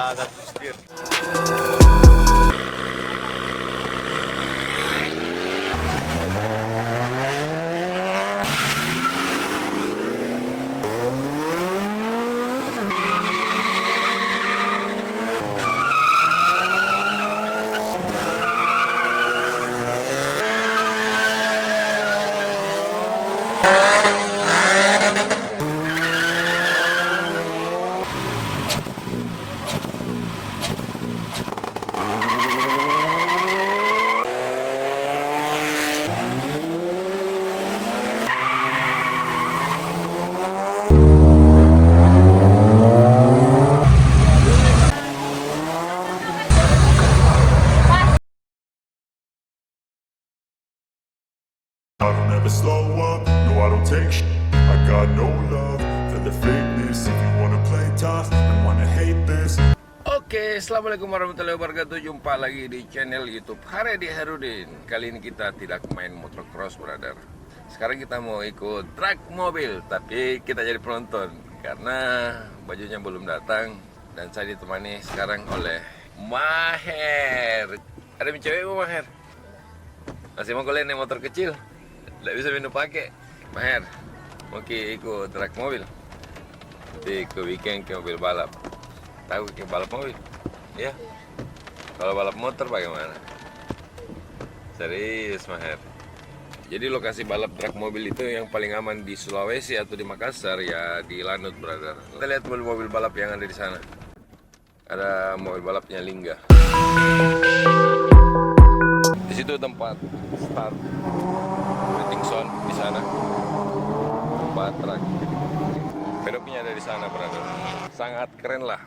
agak setir. I don't ever slow up, no I don't take sh**. I got no love for the fakeness. If you wanna play tough and wanna hate this. Oke, assalamualaikum warahmatullahi wabarakatuh. Jumpa lagi di channel YouTube Haredi Harudin. Kali ini kita tidak main motocross, brother. Sekarang kita mau ikut truk mobil, tapi kita jadi penonton karena bajunya belum datang. Dan saya ditemani sekarang oleh Maher. Ada cewek mau Maher? Masih mau kalian naik motor kecil? Tidak bisa minum pakai. Maher, mau ikut truk mobil? Nanti ke weekend ke mobil balap. Tahu ke balap mobil? Ya. Kalau balap motor bagaimana? Serius, Maher. Jadi lokasi balap truk mobil itu yang paling aman di Sulawesi atau di Makassar ya di Lanut, brother. Kita lihat mobil balap yang ada di sana. Ada mobil balapnya Lingga. Di situ tempat start waiting zone di sana. Tempat truk. Pedoknya ada di sana, brother. Sangat keren lah.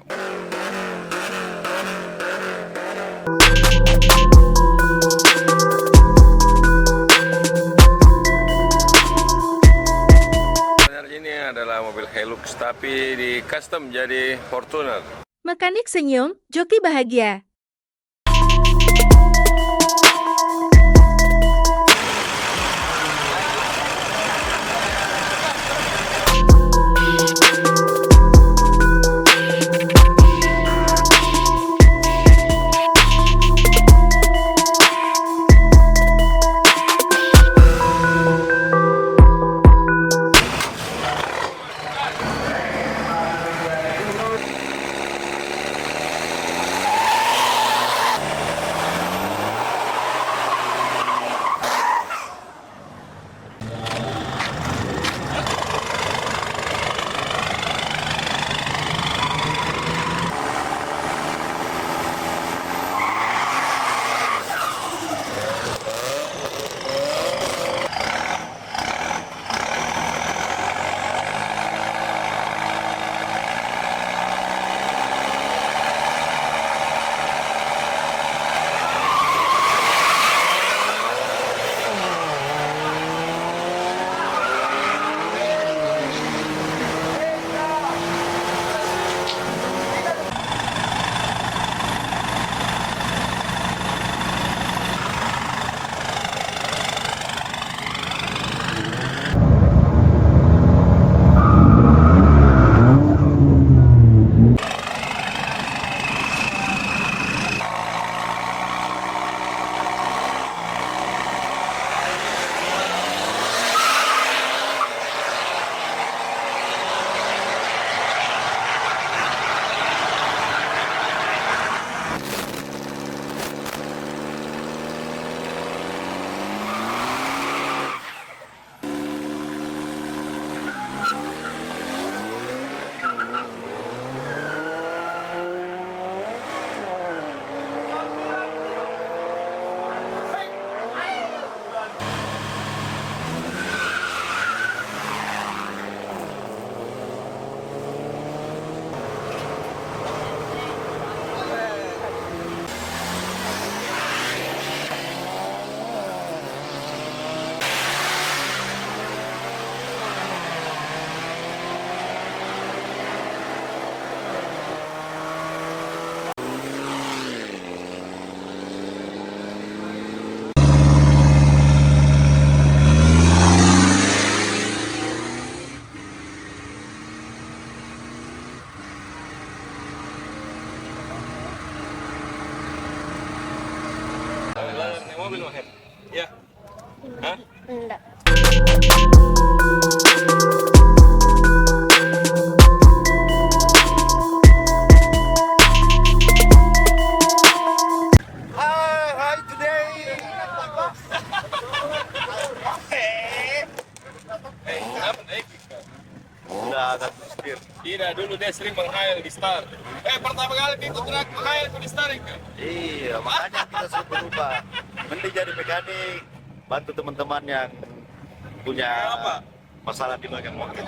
Sebenarnya ini adalah mobil Hilux tapi di custom jadi Fortuner. Mekanik senyum, joki bahagia. agak setir. Tidak, dulu dia sering menghayal di Star. Pertama kali dia ikut truk menghayal di Star itu. Iya, makanya kita suruh berubah. Mending jadi mekanik, bantu teman-teman yang punya masalah di bagian motor.